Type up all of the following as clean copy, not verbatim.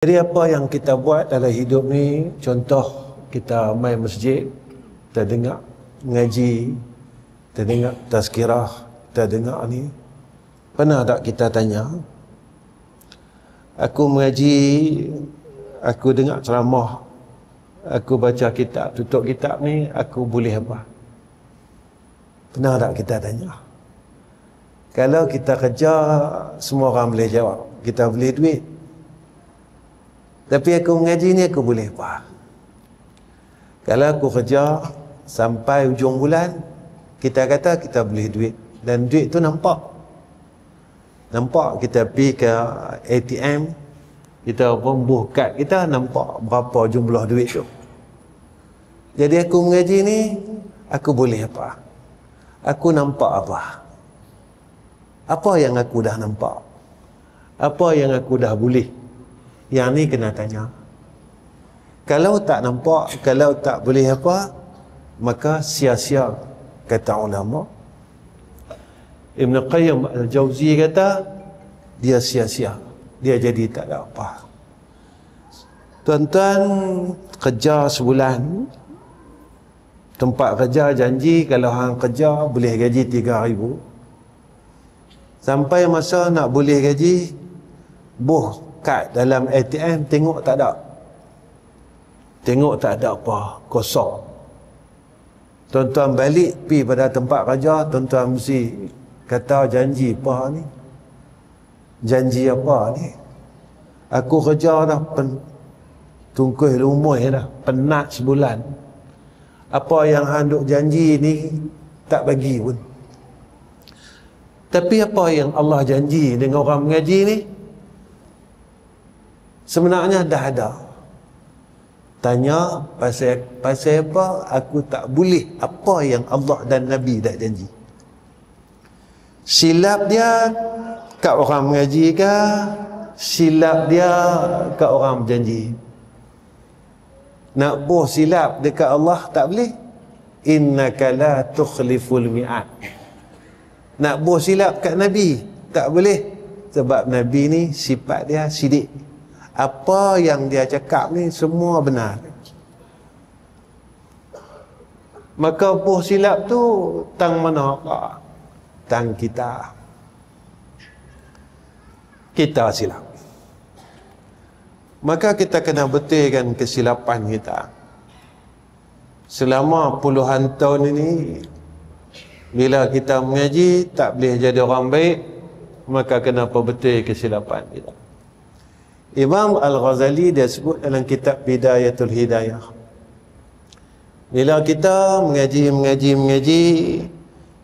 Jadi apa yang kita buat dalam hidup ni, contoh kita main masjid, kita dengar mengaji, kita dengar tazkirah, kita dengar ni. Pernah tak kita tanya, aku mengaji, aku dengar ceramah, aku baca kitab, tutup kitab ni, aku boleh apa? Pernah tak kita tanya? Kalau kita kerja, semua orang boleh jawab, kita boleh duit. Tapi aku mengaji ni aku boleh apa? Kalau aku kerja sampai hujung bulan, kita kata kita boleh duit. Dan duit tu nampak. Nampak kita pergi ke ATM, kita rembuh kad kita, nampak berapa jumlah duit tu. Jadi aku mengaji ni, aku boleh apa? Aku nampak apa? Apa yang aku dah nampak? Apa yang aku dah boleh? Yang ni kena tanya. Kalau tak nampak, kalau tak boleh apa, maka sia-sia, kata ulama. Ibn Qayyim Al-Jawzi kata, dia sia-sia, dia jadi tak ada apa. Tuan-tuan kerja sebulan, tempat kerja janji kalau hang kerja boleh gaji 3,000. Sampai masa nak boleh gaji, buh kad dalam ATM, tengok tak ada. Tengok tak ada apa, kosong. Tuan-tuan balik pergi pada tempat kerja, tuan-tuan mesti kata janji apa ni? Janji apa ni? Aku kerja dah tungkuh lumui dah, penat sebulan. Apa yang handuk janji ni tak bagi pun. Tapi apa yang Allah janji dengan orang mengaji ni, sebenarnya dah ada. Tanya pasal apa aku tak boleh apa yang Allah dan Nabi dah janji. Silap dia kat orang mengaji ke, silap dia kat orang berjanji. Nak buh silap dekat Allah tak boleh. Innaka la tukhliful mi'ad. Nak buh silap kat Nabi tak boleh. Sebab Nabi ni sifat dia sidik. Apa yang dia cakap ni semua benar. Maka buh silap tu tang mana apa? Tang kita. Kita silap. Maka kita kena betulkan kesilapan kita. Selama puluhan tahun ini, bila kita mengaji tak boleh jadi orang baik, maka kena betul kesilapan kita. Imam Al-Ghazali dia sebut dalam kitab Bidayatul Hidayah, bila kita mengaji,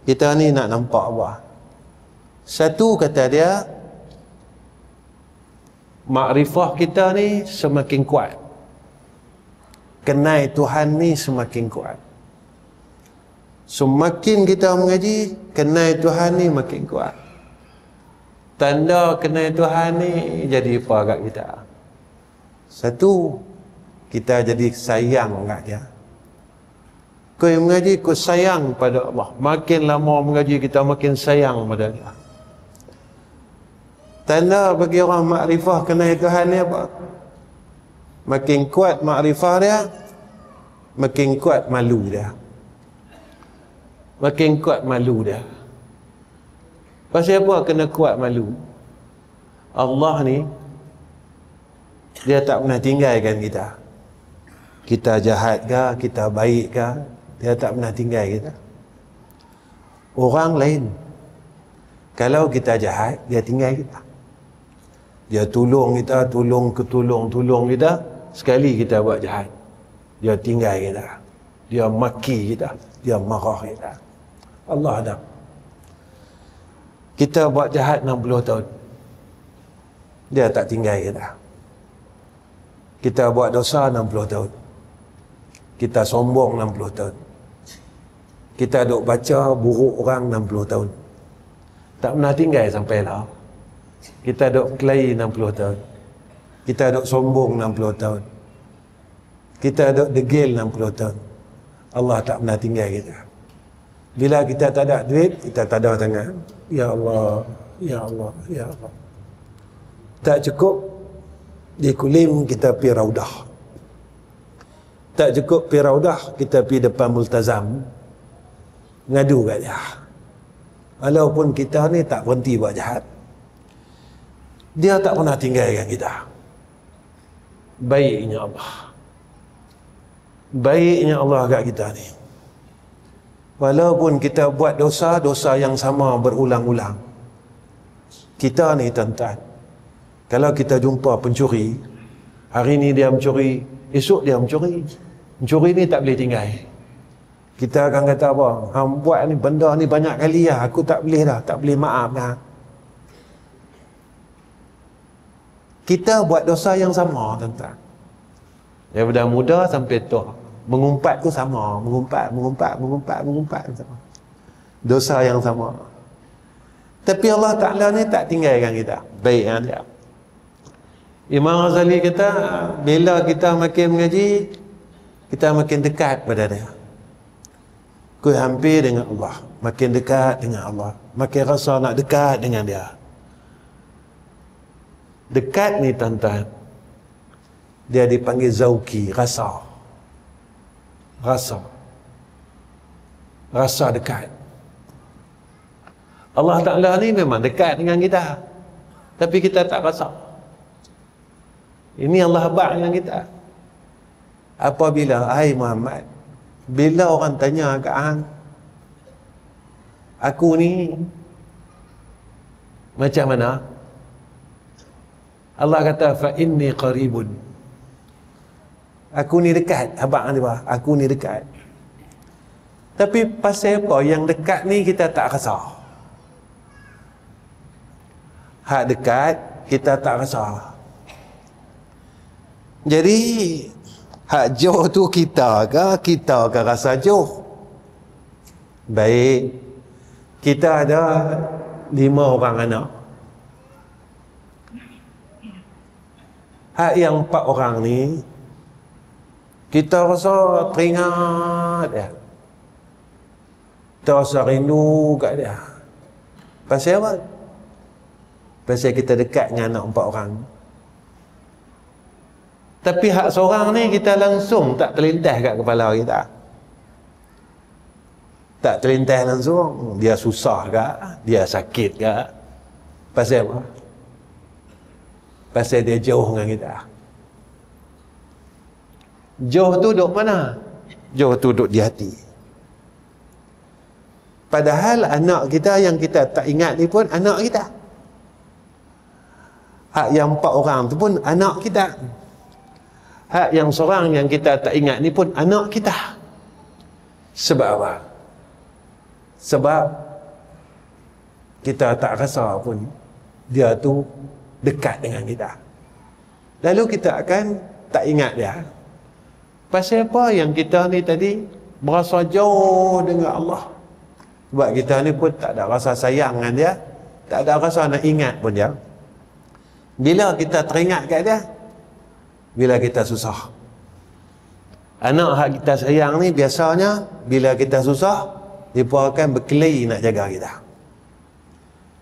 kita ni nak nampak apa? Satu, kata dia, makrifah kita ni semakin kuat, kenal Tuhan ni semakin kuat. Semakin kita mengaji, kenal Tuhan ni makin kuat. Tanda kenal Tuhan ni jadi apa kat kita? Satu, kita jadi sayang kat dia. Kau yang mengaji, kau sayang pada Allah. Makin lama mengaji, kita makin sayang pada dia. Tanda bagi orang makrifah kenal Tuhan ni apa? Makin kuat makrifah dia, makin kuat malu dia. Makin kuat malu dia. Pasal apa kena kuat malu? Allah ni, dia tak pernah tinggalkan kita. Kita jahat ke, kita baik ke, dia tak pernah tinggal kita. Orang lain, kalau kita jahat, dia tinggal kita. Dia tolong kita, tolong kita. Sekali kita buat jahat, dia tinggal kita. Dia maki kita, dia marah kita. Allah ada. Kita buat jahat 60 tahun, dia tak tinggal kita. Kita buat dosa 60 tahun, kita sombong 60 tahun. Kita duk baca buruk orang 60 tahun, tak pernah tinggal sampai lah. Kita duk kelahi 60 tahun, kita duk sombong 60 tahun, kita duk degil 60 tahun. Allah tak pernah tinggal kita. Bila kita tak ada duit, kita tak ada tangan. Ya Allah, Ya Allah, Ya Allah. Tak cukup, Di Kulim kita pergi Raudah. Tak cukup pergi Raudah, kita pergi depan Multazam, ngadu kat dia. Walaupun kita ni tak berhenti buat jahat, dia tak pernah tinggalkan kita. Baiknya Allah, baiknya Allah kat kita ni. Walaupun kita buat dosa yang sama berulang-ulang, kita ni tuan-tuan, kalau kita jumpa pencuri, hari ni dia mencuri, esok dia mencuri. Mencuri ni tak boleh tinggal. Kita akan kata apa? Hang buat ni benda ni banyak kali lah, aku tak boleh dah, tak boleh maaf dah. Kita buat dosa yang sama tuan-tuan. Daripada muda sampai tua, mengumpat tu sama, mengumpat sama. Dosa yang sama. Tapi Allah Ta'ala ni tak tinggalkan kita. Baik kan dia. Imam Ghazali kata, bila kita makin mengaji, kita makin dekat pada dia. Ku hampir dengan Allah, makin dekat dengan Allah, makin rasa nak dekat dengan dia. Dekat ni tuan-tuan, dia dipanggil zauki, rasa dekat. Allah Ta'ala ni memang dekat dengan kita, tapi kita tak rasa. Ini Allah habaq dengan kita. Apabila, hai Muhammad, bila orang tanya kat hang, aku ni macam mana? Allah kata, fa inni qaribun. Aku ni dekat, habaq dia, aku ni dekat. Tapi pasal apa yang dekat ni kita tak rasa? Hak dekat kita tak rasa. Jadi hak jauh tu kita akan rasa jauh. Baik, kita ada 5 orang anak. Hak yang 4 orang ni kita rasa teringat dia, kita rasa rindu kat dia. Pasal apa? Pasal kita dekat dengan anak 4 orang. Tapi hak seorang ni kita langsung tak terlintas kat kepala kita. Tak terlintas langsung. Dia susah ke? Dia sakit ke? Pasal apa? Pasal dia jauh dengan kita. Jauh tu duduk mana? Jauh tu duduk di hati. Padahal anak kita yang kita tak ingat ni pun anak kita. Hak yang 4 orang tu pun anak kita. Hak yang seorang yang kita tak ingat ni pun anak kita. Sebab apa? Sebab kita tak rasa pun dia tu dekat dengan kita. Lalu kita akan tak ingat dia. Pasal apa yang kita ni tadi berasa jauh dengan Allah? Sebab kita ni pun tak ada rasa sayang dengan dia, tak ada rasa nak ingat pun dia. Bila kita teringat kat dia, bila kita susah. Anak hak kita sayang ni biasanya bila kita susah, dia pun akan berkelahi nak jaga kita.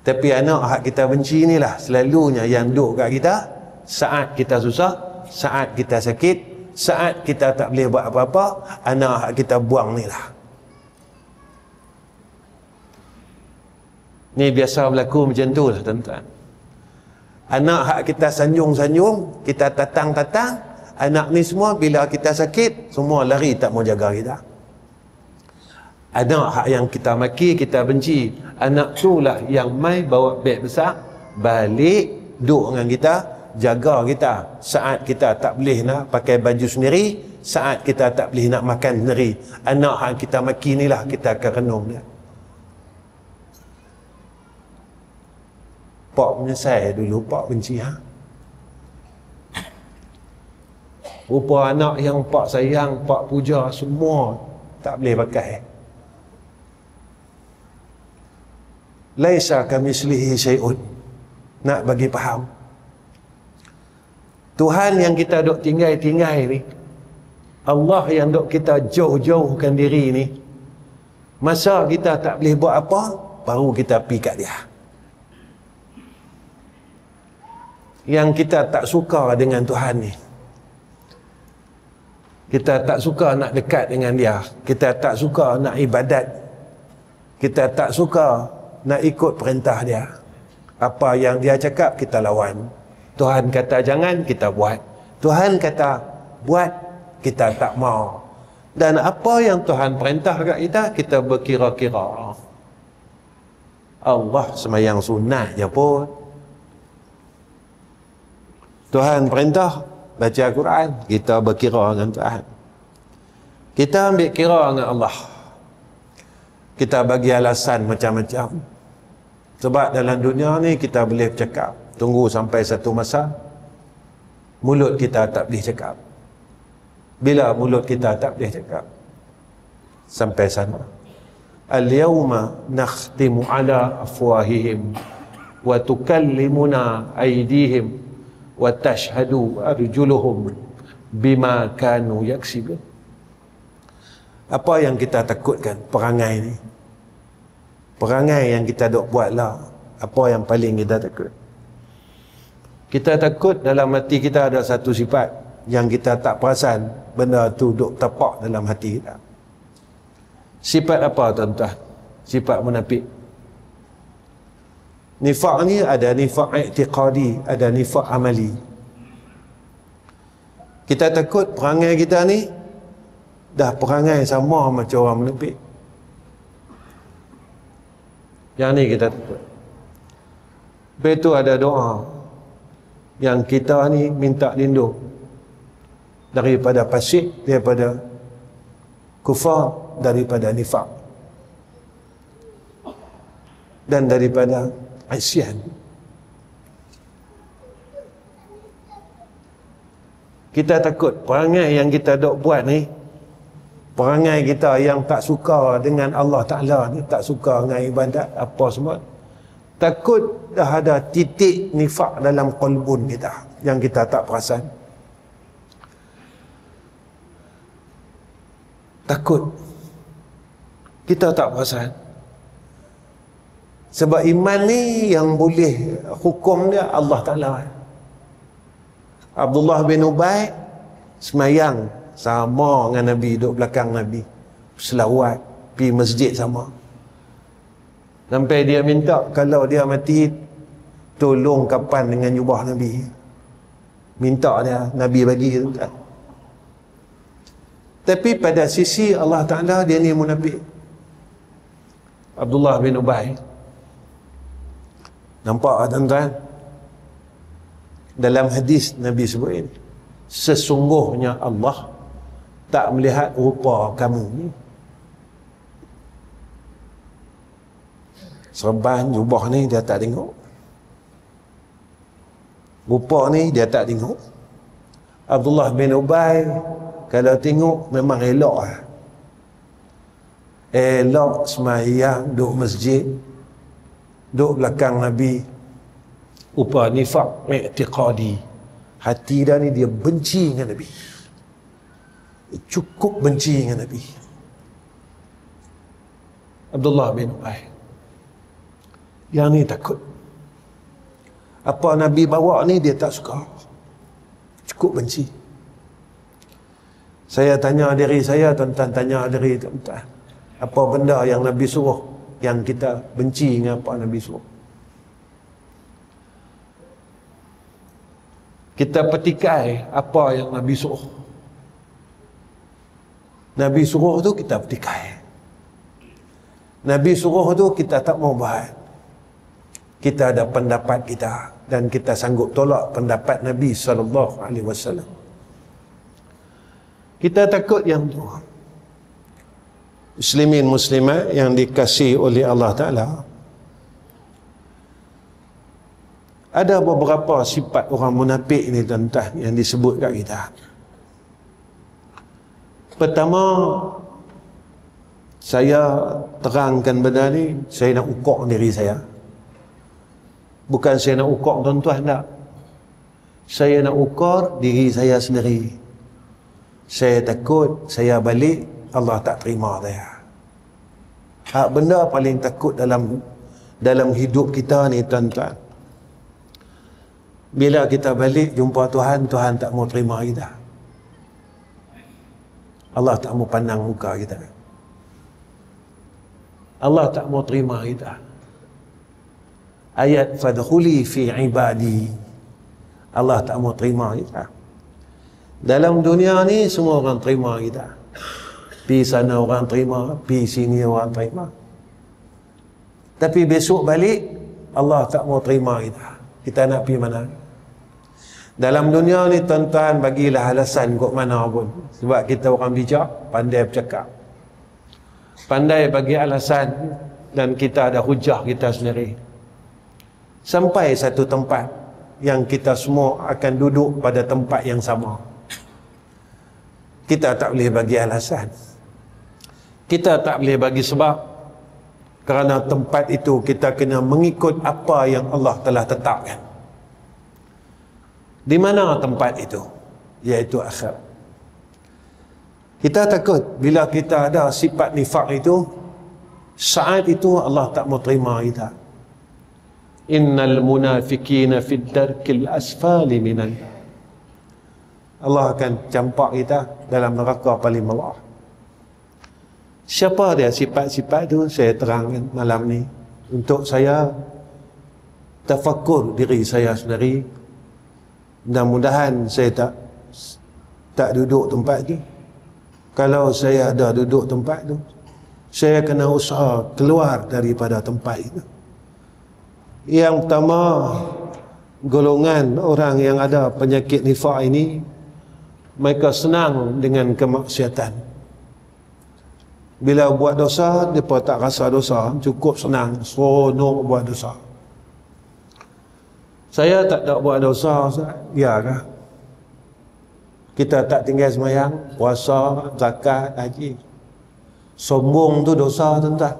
Tapi anak hak kita benci ni lah selalunya yang duduk kat kita saat kita susah, saat kita sakit, saat kita tak boleh buat apa-apa, anak hak kita buang ni lah. Ni biasa berlaku macam tu lah tuan-tuan. Anak hak kita sanjung-sanjung, kita tatang-tatang, anak ni semua bila kita sakit, semua lari tak mau jaga kita. Anak hak yang kita maki, kita benci, anak tu lah yang mai bawa beg besar, balik, duduk dengan kita, jaga kita. Saat kita tak boleh nak pakai baju sendiri, saat kita tak boleh nak makan sendiri, anak hak kita maki ni lah kita akan renung dia. Pak menyesal dulu, pak benci rupa anak yang pak sayang, pak puja, semua tak boleh pakai. Laisa kamislihi syai'un. Nak bagi faham, Tuhan yang kita duk tinggal-tinggal ni, Allah yang duk kita jauh-jauhkan diri ni, masa kita tak boleh buat apa, baru kita pergi kat dia. yang kita tak suka dengan Tuhan ni. Kita tak suka nak dekat dengan dia. Kita tak suka nak ibadat. Kita tak suka nak ikut perintah dia. Apa yang dia cakap, kita lawan. Tuhan kata jangan, kita buat. Tuhan kata buat, kita tak mau. Dan apa yang Tuhan perintah kat kita, kita berkira-kira. Allah semayang sunat je pun. Tuhan perintah baca Quran, kita berkira dengan Tuhan. Kita ambil kira dengan Allah. Kita bagi alasan macam-macam. Sebab dalam dunia ni kita boleh bercakap, tunggu sampai satu masa mulut kita tak boleh cakap. Bila mulut kita tak boleh cakap? Sampai sana. Al-yawma nakhtimu ala afwahihim wa tukallimuna aydihim wa tashhadu arjuluhum bima kanu yaksibun. Apa yang kita takutkan perangai ni? Perangai yang kita dok buat lah. Apa yang paling kita takut? Kita takut dalam hati kita ada satu sifat yang kita tak perasan, benda tu duk tapak dalam hati kita. Sifat apa tuan-tuan? Sifat munafik. Nifaq ni ada nifaq i'tiqadi, ada nifaq amali. Kita takut perangai kita ni dah perangai sama macam orang munafik. Yang ni kita takut. Lepas tu ada doa yang kita ni minta lindung daripada fasik, daripada kufar, daripada nifaq dan daripada isyan. Kita takut perangai yang kita dok buat ni, perangai kita yang tak suka dengan Allah Ta'ala ni, tak suka dengan ibadat apa semua, takut dah ada titik nifaq dalam qalbun kita yang kita tak perasan. Takut kita tak perasan. Sebab iman ni yang boleh hukum dia Allah Ta'ala. Abdullah bin Ubay semayang sama dengan Nabi, duduk belakang Nabi, selawat, pergi masjid sama. Sampai dia minta kalau dia mati, tolong kapan dengan jubah Nabi. Minta dia, Nabi bagi. Tapi pada sisi Allah Ta'ala, dia ni munafik. Abdullah bin Ubay. Nampak tuan-tuan? Dalam hadis Nabi sebut ini, sesungguhnya Allah tak melihat rupa kamu ni. Serban jubah ni dia tak tengok. Rupa ni dia tak tengok. Abdullah bin Ubay kalau tengok memang elok lah. Elok semayang, duduk masjid, duduk belakang Nabi. Rupa nifaq i'tiqadi. Hati dia ni dia benci dengan Nabi. Cukup benci dengan Nabi. Abdullah bin Ubay. Yang ni takut. Apa Nabi bawa ni dia tak suka. Cukup benci. Saya tanya diri saya, tuan-tuan tanya diri tuan-tuan. Apa benda yang Nabi suruh yang kita benci dengan apa Nabi suruh? Kita petikai apa yang Nabi suruh. Nabi suruh tu kita petikai. Nabi suruh tu kita tak mau buat. Kita ada pendapat kita dan kita sanggup tolak pendapat Nabi SAW. Kita takut yang tu. Muslimin muslimat yang dikasihi oleh Allah Ta'ala, ada beberapa sifat orang munafik ni tuan-tuan yang disebut kat kita. Pertama, saya terangkan benda ni, saya nak ukur diri saya. Bukan saya nak ukur tuan-tuan, tak. Saya nak ukur diri saya sendiri. Saya takut saya balik Allah tak terima saya. Hak benda paling takut dalam hidup kita ni tuan-tuan. Bila kita balik jumpa Tuhan, Tuhan tak mau terima kita. Allah tak mau pandang muka kita. Allah tak mau terima kita. Ayat fadkhuli fi ibadi. Allah tak mau terima kita. Dalam dunia ni semua orang terima kita. Pi sana orang terima, pi sini orang terima. Tapi besok balik Allah tak mau terima kita. Kita nak pergi mana? Dalam dunia ni tuan-tuan bagilah alasan kok mana pun. Sebab kita orang bijak, pandai bercakap. Pandai bagi alasan dan kita ada hujah kita sendiri. Sampai satu tempat yang kita semua akan duduk pada tempat yang sama. Kita tak boleh bagi alasan. Kita tak boleh bagi sebab. Kerana tempat itu kita kena mengikut apa yang Allah telah tetapkan. Di mana tempat itu? Iaitu akhirat. Kita takut bila kita ada sifat nifaq itu, saat itu Allah tak mau terima kita. Innal munafiqina fid darkil asfali minan. Allah akan campak kita dalam neraka paling bawah. Siapa dia sifat-sifat itu? Saya terangkan malam ni untuk saya tafakur diri saya sendiri. Mudah-mudahan saya tak duduk tempat tu. Kalau saya ada duduk tempat tu, saya kena usaha keluar daripada tempat itu. Yang pertama, golongan orang yang ada penyakit nifaq ini, mereka senang dengan kemaksiatan. Bila buat dosa, mereka tak rasa dosa, cukup senang, seronok buat dosa. Saya tak ada buat dosa, ya kah? Kita tak tinggal sembahyang, puasa, zakat, haji. Sombong tu dosa, tuan-tuan.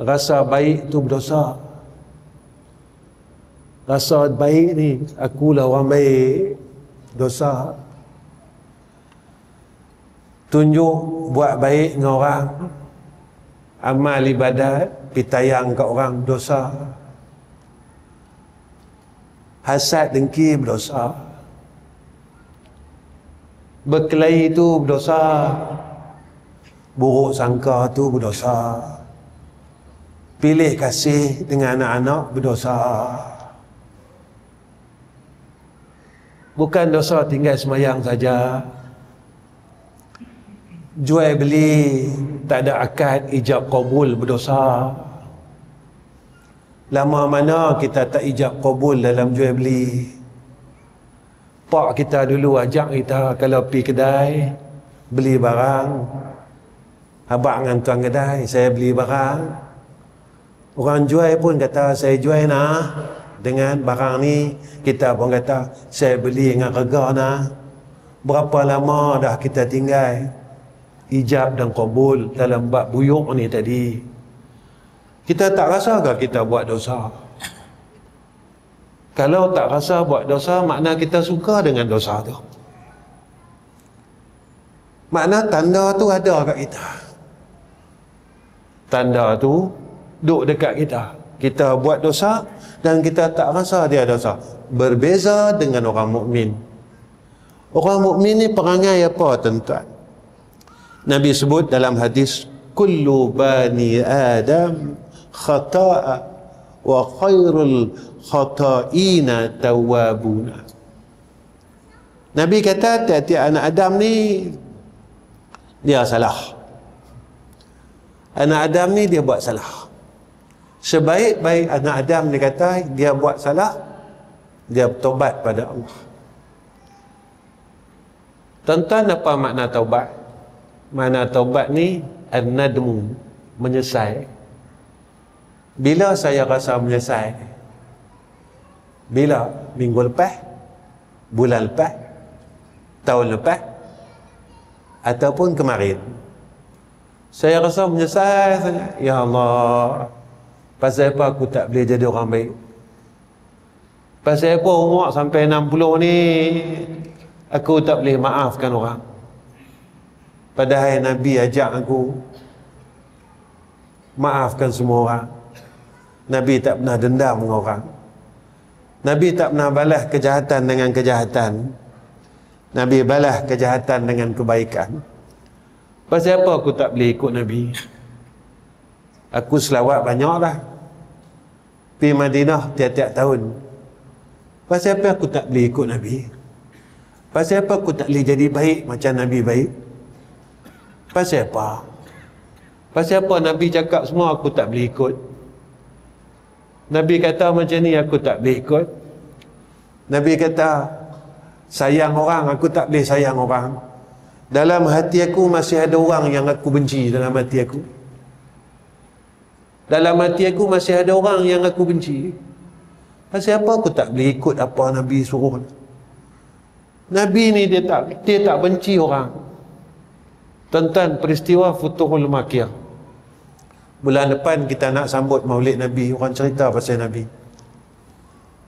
Rasa baik tu berdosa. Rasa baik ni, akulah orang baik, dosa. Tunjuk buat baik dengan orang, amal ibadat, pitayang kat orang, dosa. Hasad dengki berdosa. Berkelahi tu berdosa. Buruk sangka tu berdosa. Pilih kasih dengan anak-anak berdosa. Bukan dosa tinggal semayang saja. Jual beli tak ada akad ijab qabul berdosa. Lama mana kita tak ijab qabul dalam jual beli. Pak kita dulu ajak kita kalau pergi kedai beli barang, abang dengan tuan kedai, saya beli barang. Orang jual pun kata saya jual nah dengan barang ni, kita pun kata saya beli dengan harga nah. Berapa lama dah kita tinggal ijab dan qabul dalam bab buyuk ni tadi. Kita tak rasa ke kita buat dosa? Kalau tak rasa buat dosa, makna kita suka dengan dosa tu. Makna tanda tu ada kat kita. Tanda tu duduk dekat kita. Kita buat dosa dan kita tak rasa dia dosa. Berbeza dengan orang mukmin. Orang mukmin ni perangai apa, tuan-tuan? Nabi sebut dalam hadis, kullu bani Adam khata'a wa khairul khata'ina tawwabuna. Nabi kata tiap-tiap anak Adam ni dia salah. Anak Adam ni dia buat salah. Sebaik-baik anak Adam dia kata dia buat salah, dia bertobat pada Allah. Tuan-tuan, apa makna taubat? Makna taubat ni an-nadmu, menyesal. Bila saya rasa menyesal? Bila? Minggu lepas? Bulan lepas? Tahun lepas? Ataupun kemarin? Saya rasa menyesal saja. Ya Allah, pasal apa aku tak boleh jadi orang baik? Pasal apa umur sampai 60 ni aku tak boleh maafkan orang? Padahal Nabi ajak aku maafkan semua orang. Nabi tak pernah dendam dengan orang. Nabi tak pernah balas kejahatan dengan kejahatan. Nabi balas kejahatan dengan kebaikan. Pasal apa aku tak boleh ikut Nabi? Aku selawat banyak lah, pergi Madinah tiap-tiap tahun. Pasal apa aku tak boleh ikut Nabi? Pasal apa aku tak boleh jadi baik macam Nabi baik? Pasal apa? Pasal apa Nabi cakap semua aku tak boleh ikut? Nabi kata macam ni aku tak boleh ikut. Nabi kata sayang orang, aku tak boleh sayang orang. Dalam hati aku masih ada orang yang aku benci. Dalam hati aku, dalam hati aku masih ada orang yang aku benci. Pasal apa aku tak boleh ikut apa Nabi suruh? Nabi ni dia tak benci orang. Tentang peristiwa Futuhul Makkah, bulan depan kita nak sambut Maulid Nabi. Orang cerita pasal Nabi.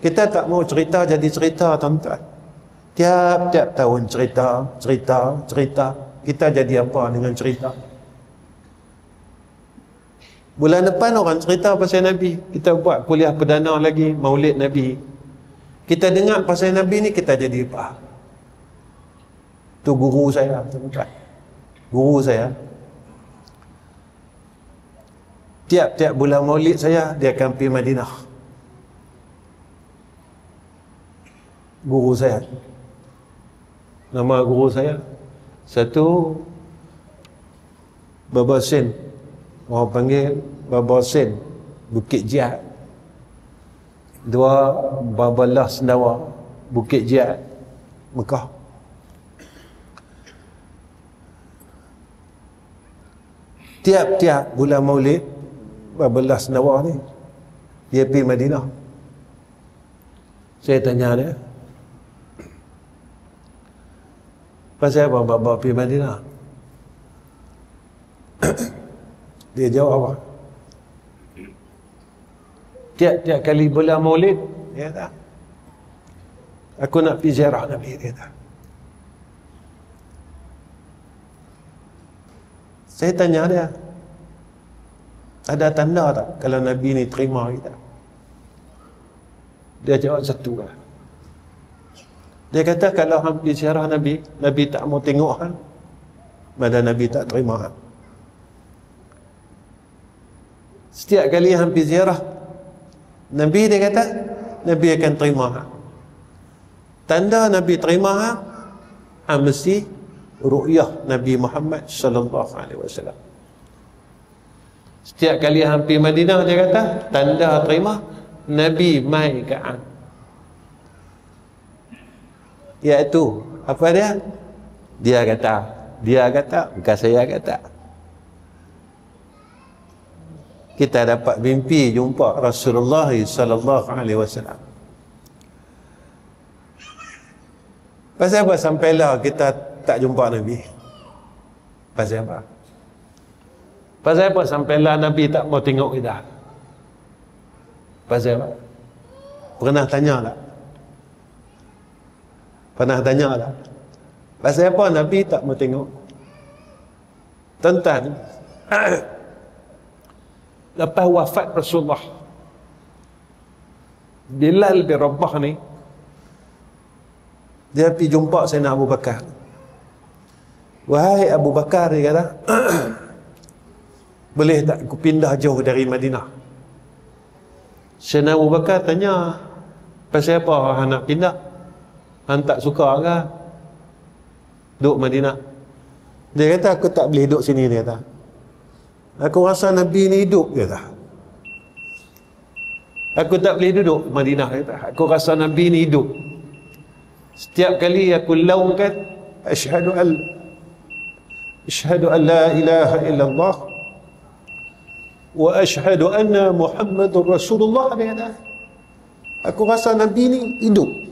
Kita tak mau cerita jadi cerita, tuan-tuan. Tiap-tiap tahun cerita. Kita jadi apa dengan cerita? Bulan depan orang cerita pasal Nabi. Kita buat kuliah perdana lagi, Maulid Nabi. Kita dengar pasal Nabi ni, kita jadi apa? Tu guru saya, tuan-tuan. Guru saya. Tiap-tiap bulan Maulid saya, dia akan pergi Madinah. Guru saya. Nama guru saya, satu Baba Sen, orang panggil Baba Sen Bukit Jihad. Dua Baba Lah Sendawa Bukit Jihad Mekah. Tiap-tiap bulan Maulid Baba Lah Sendawa ni dia pergi Madinah. Saya tanya dia, pasal apa Baba pergi Madinah? Dia jawab apa? Tiap-tiap kali bulan Maulid, dia kata, aku nak pergi ziarah Nabi. Dia kata. Saya tanya dia, ada tanda tak kalau Nabi ni terima kita? Dia jawab satu lah. Dia kata kalau hampir ziarah Nabi, Nabi tak mau tengok kan, mana Nabi tak terima kan. Setiap kali hampir ziarah Nabi, dia kata Nabi akan terima kan. Tanda Nabi terima kan, mesti ru'yah Nabi Muhammad sallallahu alaihi wasallam. Setiap kali hampir Madinah, dia kata tanda terima Nabi mai kaan. Iaitu apa dia? Dia kata, bukan saya kata. Kita dapat mimpi jumpa Rasulullah sallallahu alaihi wasallam. Pasal apa sampailah kita tak jumpa Nabi? Pasal apa? Pasal apa sampailah Nabi tak mau tengok kita? Pasal apa? Pernah tanya tak? Pernah tanya tak? Pasal apa Nabi tak mau tengok? Tentang lepas wafat Rasulullah, Bilal bin Rabah ni, dia pergi jumpa Sayyidina Abu Bakar. Wahai Abu Bakar, dia kata, boleh tak aku pindah jauh dari Madinah? Sayyidina Abu Bakar tanya, pasal apa hang nak pindah? Hang tak suka ke duduk Madinah? Dia kata, aku tak boleh duduk sini. Dia kata, aku rasa Nabi ni hidup. Dia kata, aku tak boleh duduk Madinah. Dia kata, aku rasa Nabi ni hidup. Setiap kali aku laungkan asyhadu an la ilaha illallah wa asyhadu anna Muhammadur Rasulullah, dia kata, aku rasa Nabi ni hidup.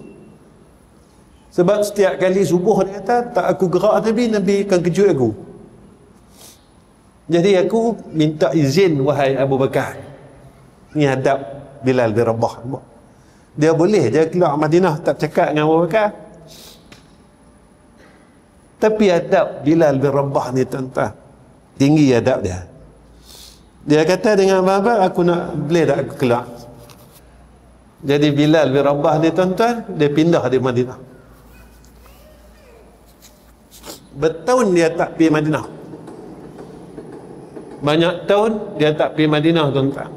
Sebab setiap kali subuh, dia kata, tak aku gerak Nabi akan kejut aku. Jadi aku minta izin, wahai Abu Bakar. Ni hadap Bilal bin Rabah. Dia boleh je keluar Madinah tak cakap dengan Abu Bakar. Tapi adab Bilal bin Rabah ni, tuan-tuan, tinggi adab dia. Dia kata dengan Abu Bakar, aku nak, boleh tak aku keluar? Jadi Bilal bin Rabah ni tuan-tuan, dia pindah di Madinah. Bertahun dia tak pergi Madinah. Banyak tahun dia tak pergi Madinah, tuan-tuan.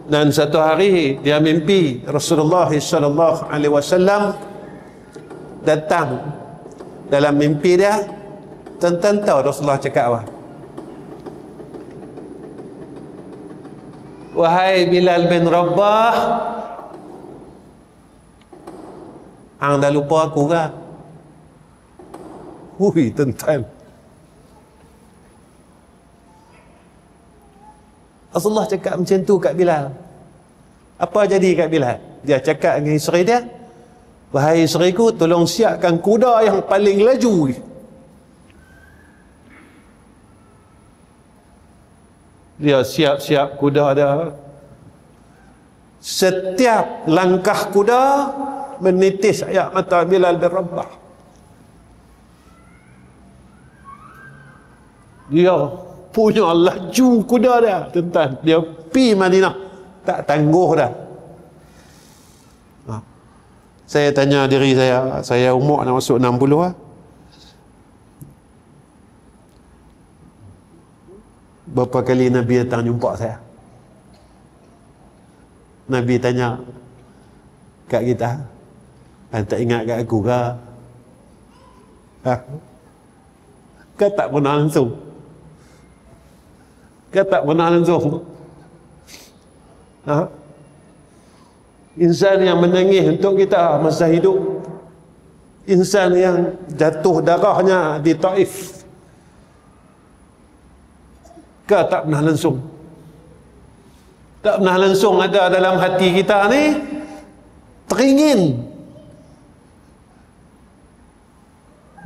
Dan satu hari dia mimpi Rasulullah sallallahu alaihi wasallam datang dalam mimpi dia. Tuan-tuan tahu Rasulullah cakap apa? Wahai Bilal bin Rabah, hang dah lupa aku ke? Hui, tuan-tuan. Rasulullah cakap macam tu kat Bilal. Apa jadi kat Bilal? Dia cakap dengan isteri dia, wahai isteriku, tolong siapkan kuda yang paling laju. Dia siap-siap kuda dia. Setiap langkah kuda menitis air mata Bilal bin Rabah. Dia punya laju kuda dia, tuan-tuan. Dia pi Madinah, tak tangguh dah. Saya tanya diri saya umur nak masuk 60 lah. Berapa kali Nabi datang jumpa saya? Nabi tanya kat kita, tak ingat kat aku ke? Kau tak pernah langsung. Kau tak pernah langsung. Insan yang menangis untuk kita masa hidup, insan yang jatuh darahnya di Taif, kau tak pernah langsung. Tak pernah langsung ada dalam hati kita ni teringin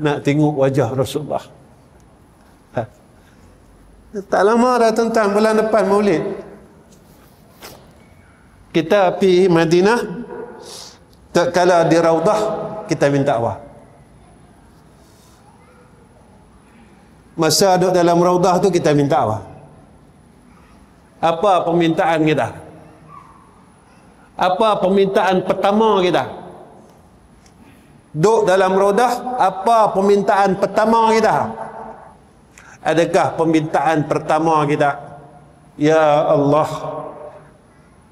nak tengok wajah Rasulullah. Tak lama dah tuan-tuan, bulan depan Maulid kita pergi Madinah. Tak kala di Raudah kita minta apa? Masa duduk dalam Raudah tu kita minta apa? Apa permintaan kita? Apa permintaan pertama kita? Duduk dalam Raudah, apa permintaan pertama kita? Adakah permintaan pertama kita, ya Allah,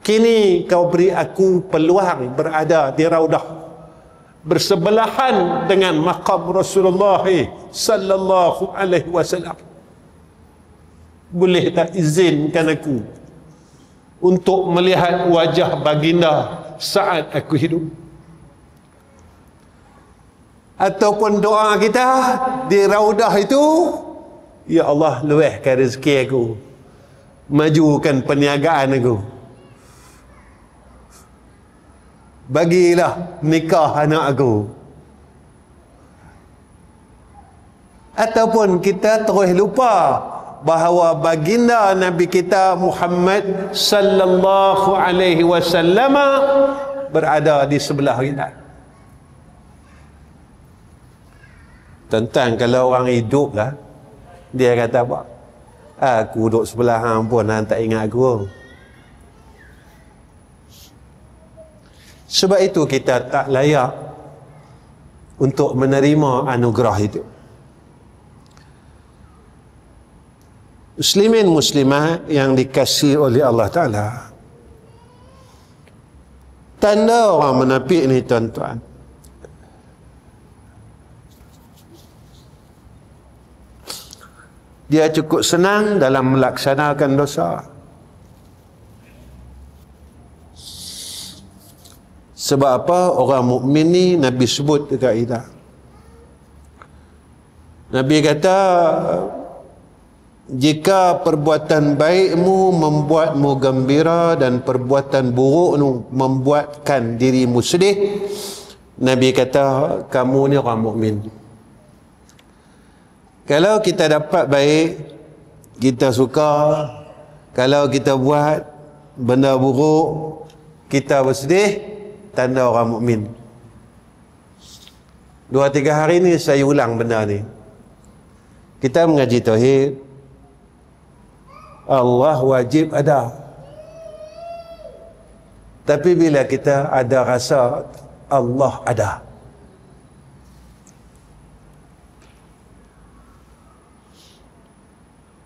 kini kau beri aku peluang berada di Raudah bersebelahan dengan maqam Rasulullah sallallahu alaihi wasallam. Boleh tak izinkan aku untuk melihat wajah baginda saat aku hidup? Ataupun doa kita di Raudah itu, ya Allah, luahkan rezeki aku, majukan perniagaan aku, bagilah nikah anak aku. Ataupun kita terus lupa bahawa baginda Nabi kita Muhammad sallallahu alaihi wasallam berada di sebelah kita. Tentang kalau orang hidup lah, dia kata apa? Aku duduk sebelah hang pun hang tak ingat aku. Sebab itu kita tak layak untuk menerima anugerah itu. Muslimin muslimah yang dikasihi oleh Allah Ta'ala, tanda orang munafik ni tuan-tuan, dia cukup senang dalam melaksanakan dosa. Sebab apa? Orang mukmin ni Nabi sebut dekat kita. Nabi kata, jika perbuatan baikmu membuatmu gembira dan perbuatan burukmu membuatkan dirimu sedih, Nabi kata kamu ni orang mukmin. Kalau kita dapat baik, kita suka. Kalau kita buat benda buruk, kita bersedih, tanda orang mukmin. 2-3 hari ni saya ulang benda ni. Kita mengaji tauhid, Allah wajib ada. Tapi bila kita ada rasa Allah ada,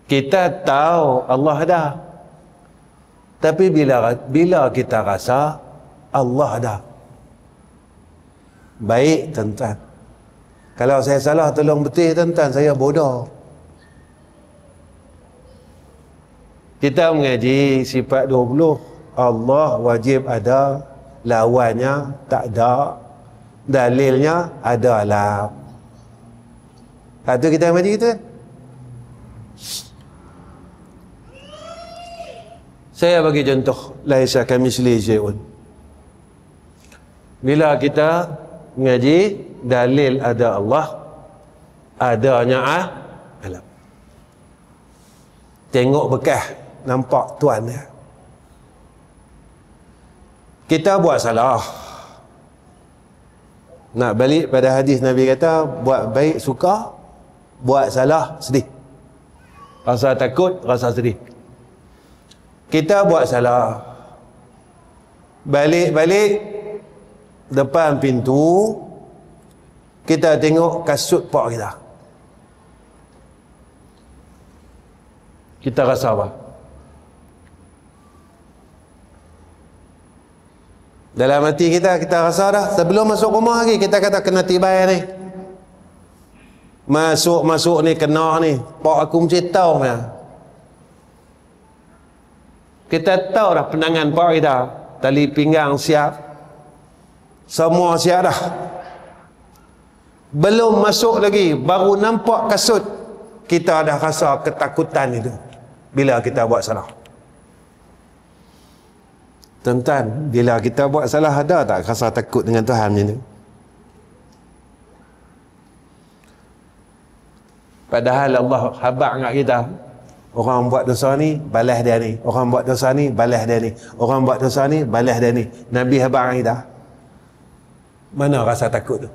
kita tahu Allah ada, tapi bila kita rasa Allah ada, baik tuan-tuan, kalau saya salah tolong betul tuan-tuan, saya bodoh. Kita mengaji sifat 20, Allah wajib ada, lawannya tak ada, dalilnya adalah. Itu kita mengaji kita. Saya bagi contoh, laisa kamitslihi syai'un. Bila kita mengaji dalil ada Allah, adanya alam. Tengok bekas, nampak Tuhan dia. Kita buat salah. Nak balik pada hadis Nabi kata, buat baik suka, buat salah sedih. Rasa takut, rasa sedih. Kita buat salah, balik-balik depan pintu, kita tengok kasut pak kita. Kita rasa apa? Dalam hati kita rasa dah, sebelum masuk rumah lagi kita kata kena tibai ni, masuk ni kena ni, pak aku mesti tahu ya. Kita tahu dah penangan pak kita, tali pinggang siap, semua siap dah. Belum masuk lagi, baru nampak kasut, kita dah rasa ketakutan itu bila kita buat salah. Tuan-tuan, bila kita buat salah, ada tak rasa takut dengan Tuhan macam tu? Padahal Allah habaq dengan kita, orang buat dosa ni balas dia ni, orang buat dosa ni balas dia ni, orang buat dosa ni balas dia ni. Nabi habaq dengan kita. Mana rasa takut tu?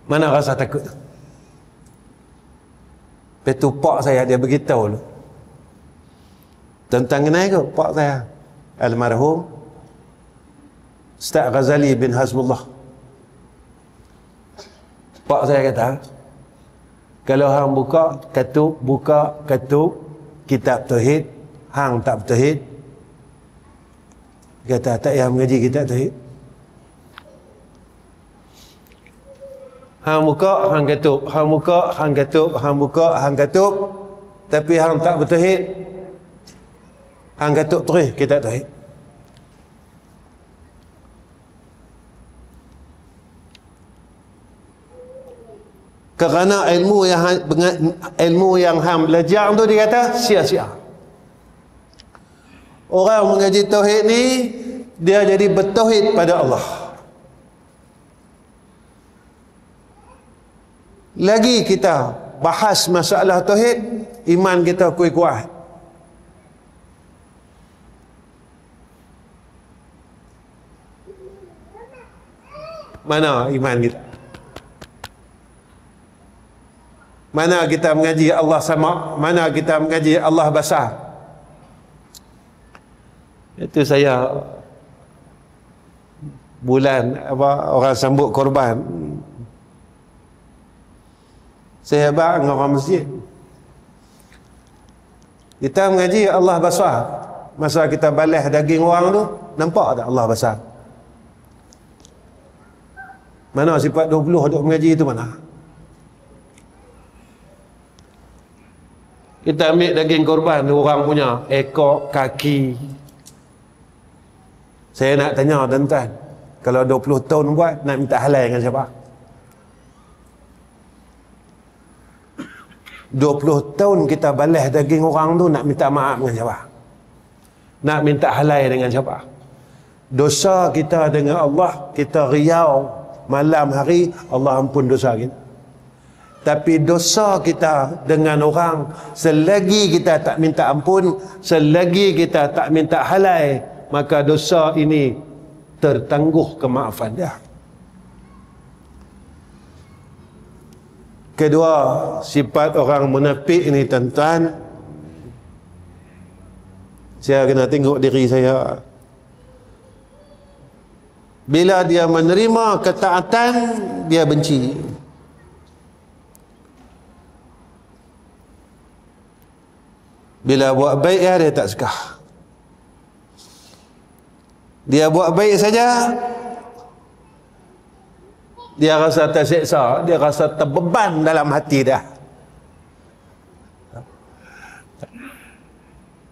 Mana rasa takut tu? Lepas tu pak saya dia beritahu tu. Tentang kenal ke pak saya? Almarhum Ustaz Ghazali bin Hazmullah. Pak saya kata, kalau hang buka katup kitab tauhid, hang tak bertauhid, kata tak payah mengaji kitab tauhid. Hang buka, hang katup, hang buka, hang katup, hang buka, hang katup, tapi hang tak bertauhid, hang katup terus kitab tauhid. Kerana ilmu yang hang belajar tu dia kata sia-sia. Orang mengaji tauhid ni dia jadi bertauhid pada Allah. Lagi kita bahas masalah tauhid, iman kita kuat-kuat. Mana iman kita? Mana kita mengaji Allah sama? Mana kita mengaji Allah besar? Itu saya bulan orang sambut korban, saya bang dengan orang masjid. Kita mengaji Allah besar. Masa kita balas daging orang tu, nampak tak Allah besar? Mana sifat 20 duk mengaji tu mana? Kita ambil daging korban orang punya, ekor, kaki. Saya nak tanya tuan-tuan, kalau 20 tahun buat, nak minta halal dengan siapa? 20 tahun kita balas daging orang tu, nak minta maaf dengan siapa? Nak minta halal dengan siapa? Dosa kita dengan Allah, kita riau malam hari, Allah ampun dosa kita. Tapi dosa kita dengan orang, selagi kita tak minta ampun, selagi kita tak minta halal, maka dosa ini tertangguh kemaafan dia. Kedua, sifat orang munafik ini tuan-tuan, Saya kena tengok diri saya. Bila dia menerima ketaatan, dia benci. Bila buat baik, dia tak suka. Dia buat baik saja, dia rasa terseksa, dia rasa terbeban dalam hati dia.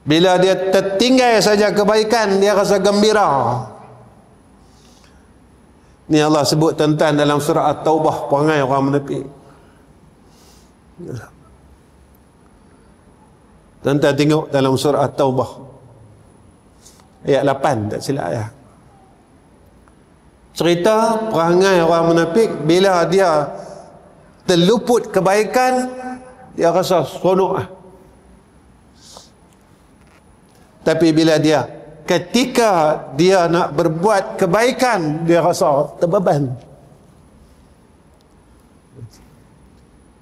Bila dia tertinggal saja kebaikan, dia rasa gembira. Ni Allah sebut tentang dalam surah At-Taubah, perangai orang munafik. Tentang tengok dalam surah At-Taubah ayat 8, tak silap ya. Cerita perangai orang munafik bila dia terluput kebaikan, dia rasa seronok. Tapi bila dia ketika dia nak berbuat kebaikan, dia rasa terbeban.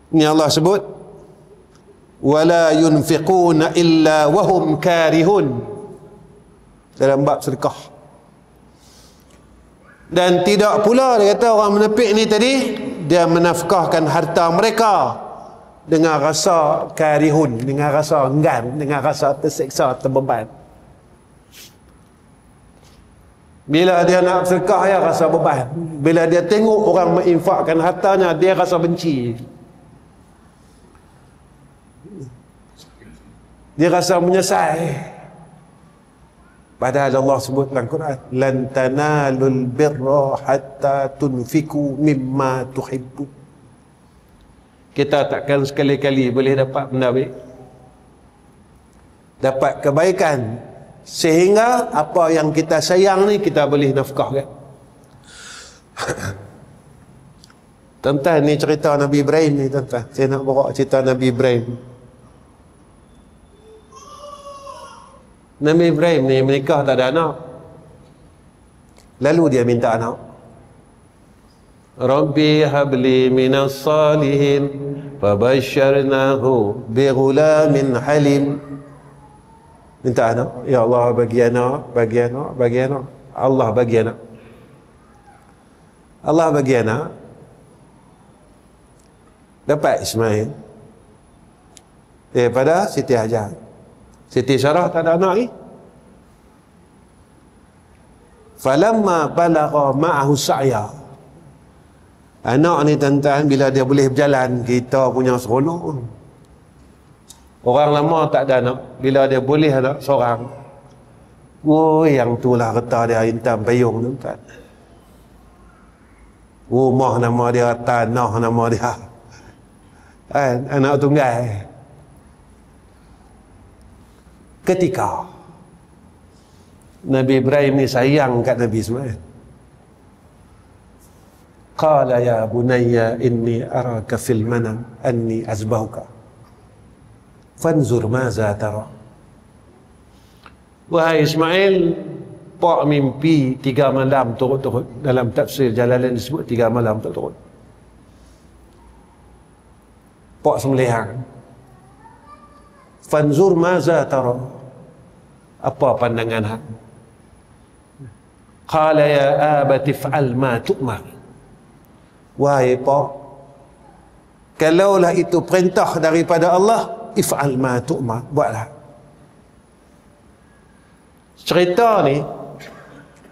Ini Allah sebut, wala yunfiquna illa wahum karihun, dalam bab sedekah. Dan tidak pula, dia kata orang munafik ni tadi, dia menafkahkan harta mereka dengan rasa karihun, dengan rasa enggan, dengan rasa terseksa, terbeban. Bila dia nak sedekah, dia rasa beban. Bila dia tengok orang menginfakkan hartanya, dia rasa benci. Dia rasa menyesal. Padahal Allah sebut dalam Quran, lan tanalul birra hatta tunfiku mimma tuhibbu. Kita takkan sekali-kali boleh dapat benda baik, dapat kebaikan, sehingga apa yang kita sayang ni kita boleh nafkahkan. Tentang ni cerita Nabi Ibrahim ni, tuan-tuan. Saya nak bawa cerita Nabi Ibrahim. Nabi Ibrahim ni menikah tak ada anak. Lalu dia minta anak. Rabbi habli minas salihin fabasyarnahu bighulamin halim. Minta anak. Ya Allah, bagi anak, bagi anak, bagi anak. Allah bagi anak. Allah bagi anak. Dapat Ismail daripada Siti Hajar. Siti Sarah tak ada anak ni. Falamma balagha ma'ahu sa'ya. Anak ni tuan-tuan, bila dia boleh berjalan, kita punya seronok. Orang lama tak ada anak, bila dia boleh anak seorang, yang itulah reta dia intan payung, tuan-tuan. Rumah nama dia, tanah nama dia, anak tunggal. Ketika Nabi Ibrahim ni sayang kat Nabi Ismail, qala ya bunayya inni araka fil manam anni azbahuka fanzur maza tara. Wahai Ismail, pak mimpi 3 malam turut-turut. Dalam tafsir Jalalain disebut 3 malam turut-turut. Pak sembelihan. Fanzur maza tara. Apa pandangan hak? Qala ya abati fa'al ma tu'mar. Wahai pak, kalaulah itu perintah daripada Allah, if'al ma tu'mar, buatlah. Cerita ni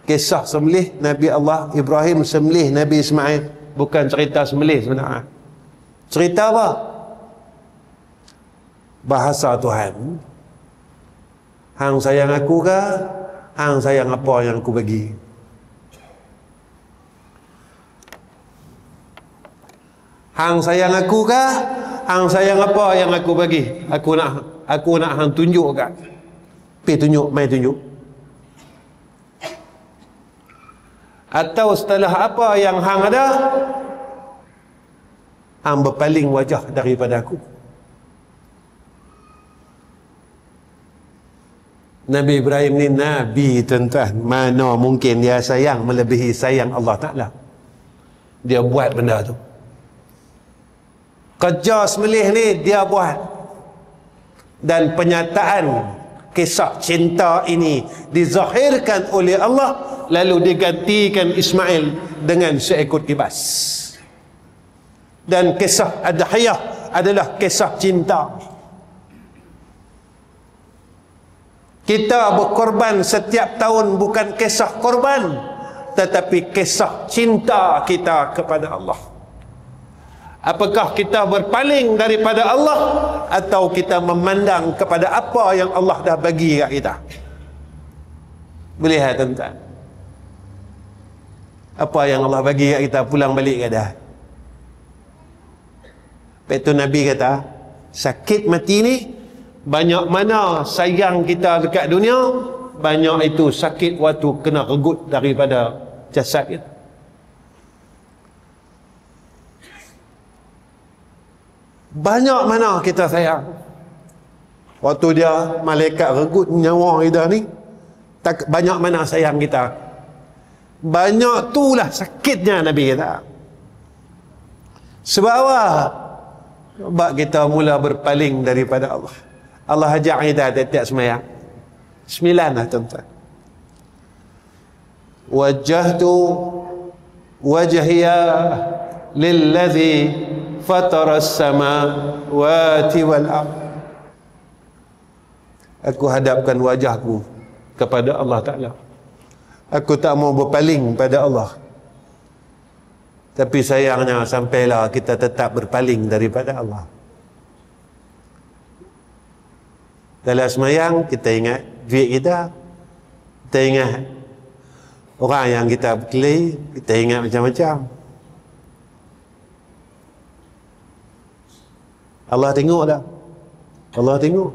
kisah sembelih Nabi Allah Ibrahim sembelih Nabi Ismail, bukan cerita sembelih sebenarnya. Cerita apa? Bahasa Tuhan. Hang sayang aku ke? Hang sayang apa yang aku bagi? Hang sayang aku ke? Hang sayang apa yang aku bagi? Aku nak hang tunjuk ke? Pergi tunjuk, mai tunjuk. Atau setelah apa yang hang ada, hang berpaling wajah daripada aku. Nabi Ibrahim ni Nabi, tuan-tuan. Mana mungkin dia sayang melebihi sayang Allah Ta'ala. Dia buat benda tu. Kerja sembelih ni dia buat. Dan penyataan kisah cinta ini dizahirkan oleh Allah, lalu digantikan Ismail dengan seekor kibas. Dan kisah Adhiyah adalah kisah cinta. Kita berkorban setiap tahun bukan kisah korban, tetapi kisah cinta kita kepada Allah. Apakah kita berpaling daripada Allah, atau kita memandang kepada apa yang Allah dah bagi kat kita? Boleh tuan-tuan? Apa yang Allah bagi kat kita pulang balik ke dah? Lepas tu Nabi kata, sakit mati ni, banyak mana sayang kita dekat dunia, banyak itu sakit waktu kena regut daripada jasad kita. Banyak mana kita sayang, waktu dia malaikat regut nyawa kita ni, tak banyak mana sayang kita. Banyak itulah sakitnya Nabi kata. Sebab apa? Sebab kita mula berpaling daripada Allah. Allah ajak kita tiap-tiap semayang. 9 lah tuan-tuan. Wajjahtu wajhiya lillazi fatara as-samawati wal ard. Aku hadapkan wajahku kepada Allah Ta'ala. Aku tak mau berpaling pada Allah. Tapi sayangnya sampailah kita tetap berpaling daripada Allah. Dalam semayang kita ingat duit kita, kita ingat orang yang kita berkelahi, kita ingat macam-macam. Allah tengok tak? Allah tengok.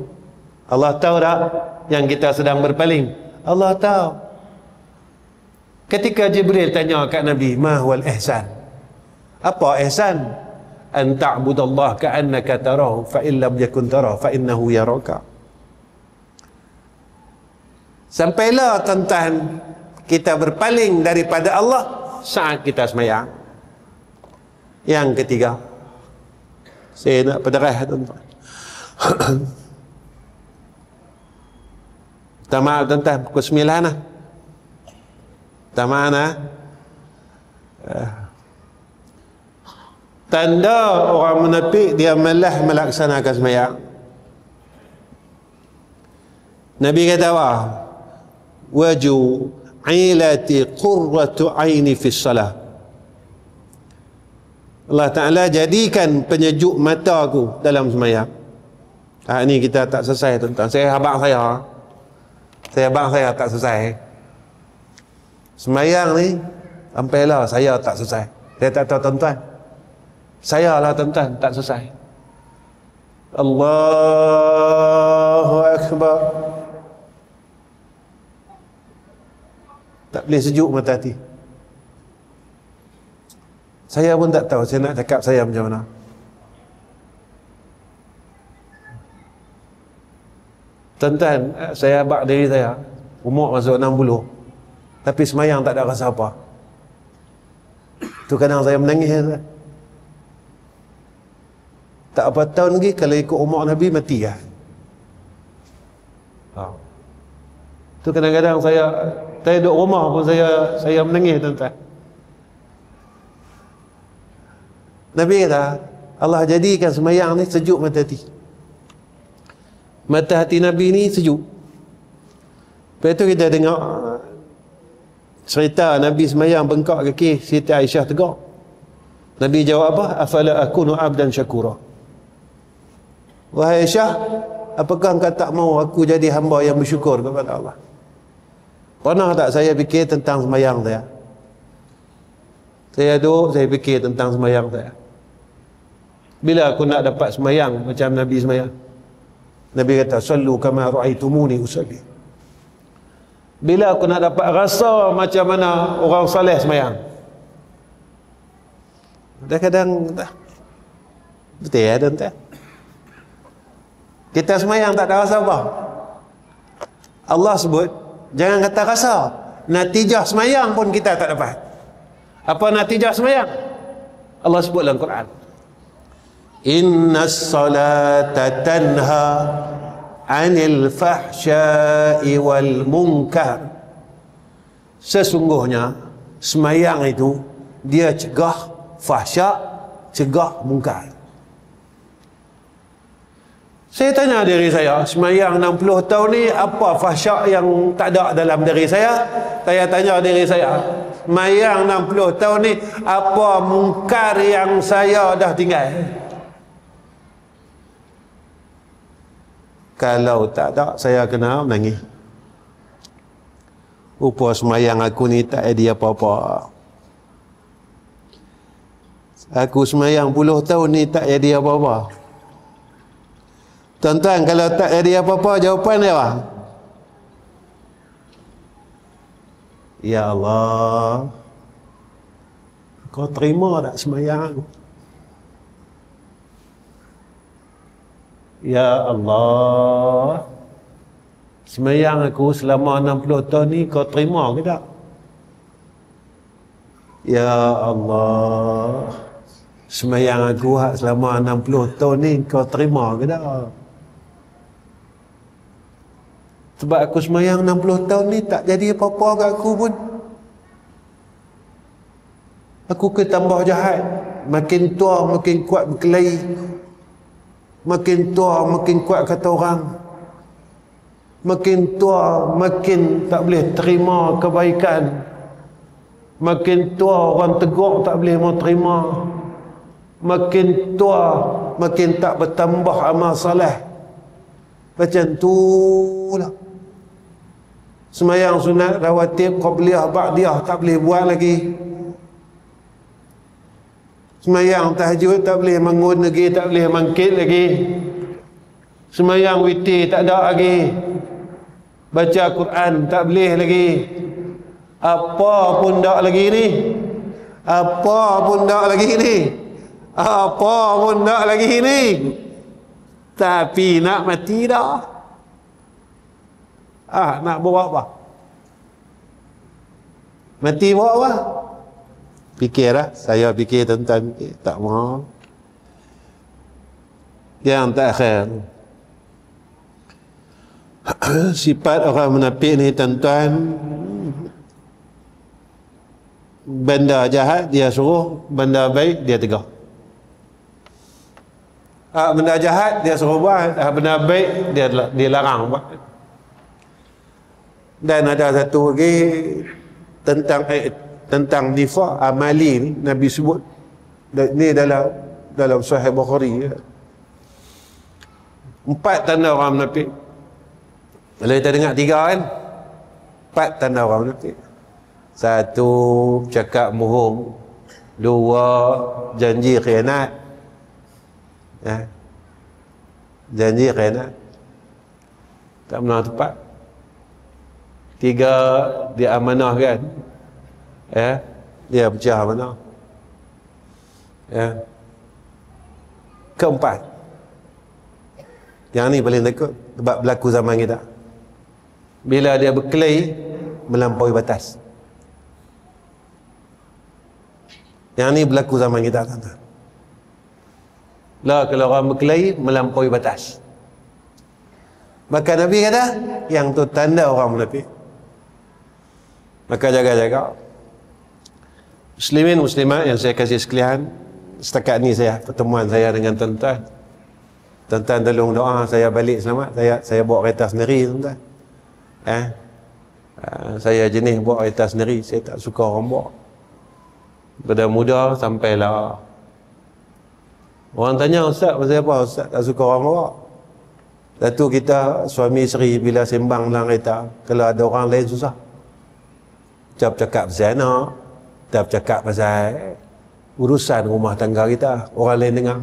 Allah tahu tak yang kita sedang berpaling? Allah tahu. Ketika Jibril tanya kat Nabi, ma huwal ihsan? Apa ihsan? An ta'budallaha ka'annaka tarahu fa in lam yakun tarahu fa innahu yaraka. Sampailah tuan-tuan kita berpaling daripada Allah saat kita sembahyang. Yang ketiga, saya nak pederah tuan-tuan. Tamat tuan-tuan, pukul 9 lah. Tamat lah. Tanda orang munafik dia malah melaksanakan sembahyang. Nabi kata apa? Waju ilati qurratu aini fi salah. Allah Ta'ala jadikan penyejuk mata aku dalam sembahyang. Ini kita tak selesai tuan-tuan. Abang saya tak selesai. Sembahyang ni sampailah saya tak selesai. Saya tak tahu tuan-tuan. Saya lah tuan-tuan tak selesai. Allahu Akbar. Tak boleh sejuk mata hati. Saya pun tak tahu saya nak cakap saya macam mana. Tuan-tuan, saya bak diri saya, umur masuk 60, tapi semayang tak ada rasa apa. Tu kadang saya menangis. Tak apa tahun lagi kalau ikut umur Nabi mati lah. Tu kadang-kadang saya duduk rumah pun saya menangis tuan-tuan. Nabi kata Allah jadikan semayang ni sejuk mata hati. Mata hati Nabi ni sejuk. Lepas tu kita dengar cerita Nabi semayang bengkak kaki, Siti Aisyah tegur. Nabi jawab apa? Afala akunu abdan syakura. Wahai Aisyah, apakah engkau tak mau aku jadi hamba yang bersyukur kepada Allah? Pernah tak saya fikir tentang semayang saya? Saya duduk, saya fikir tentang semayang saya. Bila aku nak dapat semayang macam Nabi semayang? Nabi kata, sallu kama ra'aitumuni usalli. Bila aku nak dapat rasa macam mana orang saleh semayang? Kadang-kadang betul ya tuan-tuan? Kita semayang tak ada rasa apa? Allah sebut, jangan kata rasa, natijah semayang pun kita tak dapat. Apa natijah semayang? Allah sebut dalam Quran, innas salata tanha anil fahsya'i wal munkar. Sesungguhnya semayang itu dia cegah fahsyak, cegah munkar. Saya tanya diri saya, semayang 60 tahun ni apa fahsyak yang tak ada dalam diri saya? Saya tanya diri saya, semayang 60 tahun ni apa munkar yang saya dah tinggal? Kalau tak ada, saya kena menangis. Rupa semayang aku ni tak ada apa-apa. Aku semayang puluh tahun ni tak ada apa-apa. Tuan-tuan, kalau tak ada apa-apa, jawapan dia apa? Ya Allah, kau terima tak semayang aku? Ya Allah, semayang aku selama 60 tahun ni kau terima ke tak? Ya Allah, semayang aku selama 60 tahun ni kau terima ke tak? Sebab aku semayang 60 tahun ni tak jadi apa-apa kat aku pun. Aku ke tambah jahat. Makin tua makin kuat berkelahi. Makin tua makin kuat kata orang. Makin tua makin tak boleh terima kebaikan. Makin tua orang tegur tak boleh mau terima. Makin tua makin tak bertambah amal soleh. Macam tu lah. Semayang sunat rawatib qabliyah ba'diyah tak boleh buat lagi. Semayang tahajud tak boleh bangun lagi, tak boleh bangkit lagi. Semayang witir tak ada lagi. Baca Quran tak boleh lagi. Apa pun tak lagi ni. Apa pun tak lagi ni. Apa pun tak lagi ni. Tapi nak mati dah. Nak buat apa? Mati buat apa? Fikir lah. Saya fikir tentang tak mau. Yang terakhir, sifat orang munafik ni tuan-tuan, benda jahat dia suruh, benda baik dia tegur. Benda jahat dia suruh buat, benda baik dia larang buat. Dan ada satu lagi tentang nifaq amali ni Nabi sebut ni dalam Sahih Bukhari. 4 tanda orang munafik. Kalau kita dengar 3 kan, 4 tanda orang munafik. 1 cakap bohong, 2 janji khianat, janji khianat tak benar tepat. 3 dia amanahkan, dia pecah amanah. Keempat, yang ni paling takut sebab berlaku zaman kita, bila dia berkelahi melampaui batas. Yang ni berlaku zaman kita, tuan-tuan. Lah, kalau orang berkelahi melampaui batas, maka Nabi kata yang tu tanda orang munafik. Maka jaga-jaga. Muslimin muslimat yang saya kasih sekalian, setakat ni saya pertemuan saya dengan tuan-tuan. Tuan-tuan tolong doa saya balik selamat. Saya bawa kereta sendiri, tuan-tuan. Saya jenis bawa kereta sendiri, saya tak suka orang bawa. Pada muda sampailah. Orang tanya, Ustaz pasal apa? Ustaz tak suka orang bawa. Satu, kita suami isteri bila sembang dalam kereta, kalau ada orang lain susah. Tak bercakap pasal anak, tak bercakap pasal urusan rumah tangga kita, orang lain dengar.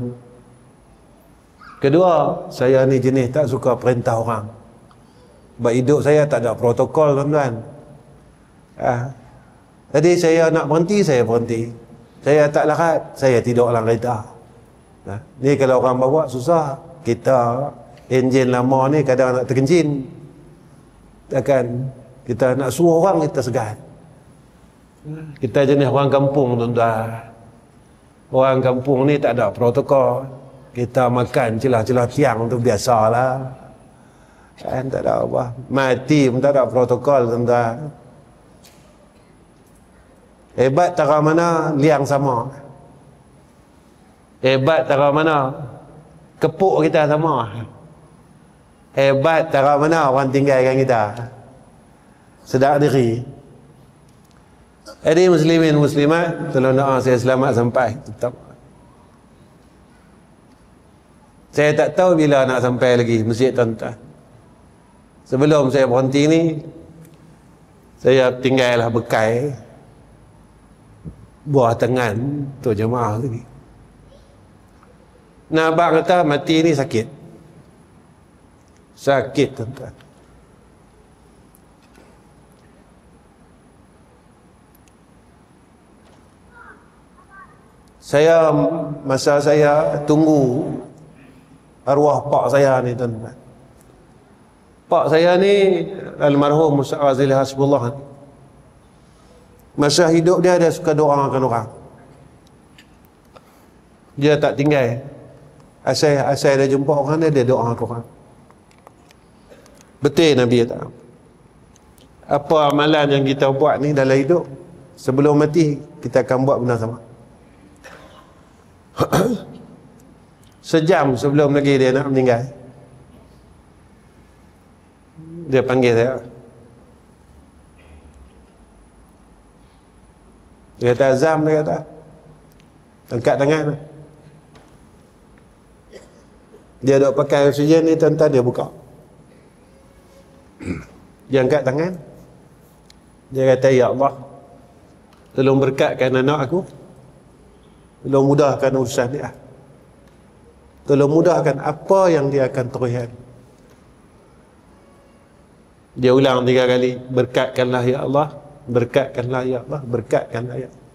Kedua, saya ni jenis tak suka perintah orang. Sebab hidup saya tak ada protokol, tuan-tuan. Jadi saya nak berhenti, saya berhenti. Saya tak larat, saya tidur dalam kereta. Ni kalau orang bawa susah. Kita enjin lama ni kadang nak terkencin. Takkan kita nak suruh orang, kita segan. Kita jenis orang kampung, tuan-tuan. Orang kampung ni tak ada protokol. Kita makan celah-celah tiang tu biasalah. Tak ada apa. Mati pun tak ada protokol, tuan-tuan. Hebat tara mana liang sama. Hebat tara mana kepuk kita sama. Hebat tara mana orang tinggalkan kita. Sedar diri. Jadi muslimin muslimat, tolong doa saya selamat sampai. Tetap. Saya tak tahu bila nak sampai lagi masjid tuan-tuan. Sebelum saya berhenti ni, saya tinggallah bekai buah tangan tu jemaah tadi. Nah, abang kata mati ni sakit. Sakit tuan-tuan. Masa saya tunggu arwah pak saya ni tuan-tuan. Pak saya ni almarhum Musa Azili Hasbullah ni. Masa hidup dia suka doakan orang. Dia tak tinggal. Asal dia jumpa orang dia doakan orang. Betul Nabi kata. Apa amalan yang kita buat ni dalam hidup, sebelum mati kita akan buat benda sama. Sejam sebelum lagi dia nak meninggal, dia panggil saya. Dia kata, Azam, dia kata, angkat tangan. Dia duk pakai oksigen ni, tuan-tuan, dia buka. Dia angkat tangan. Dia kata, Ya Allah, tolong berkatkan anak aku, tolong mudahkan urusan dia, tolong mudahkan apa yang dia akan teruskan. Dia ulang 3 kali, berkatkanlah ya Allah, berkatkanlah ya Allah, berkatkanlah ya Allah.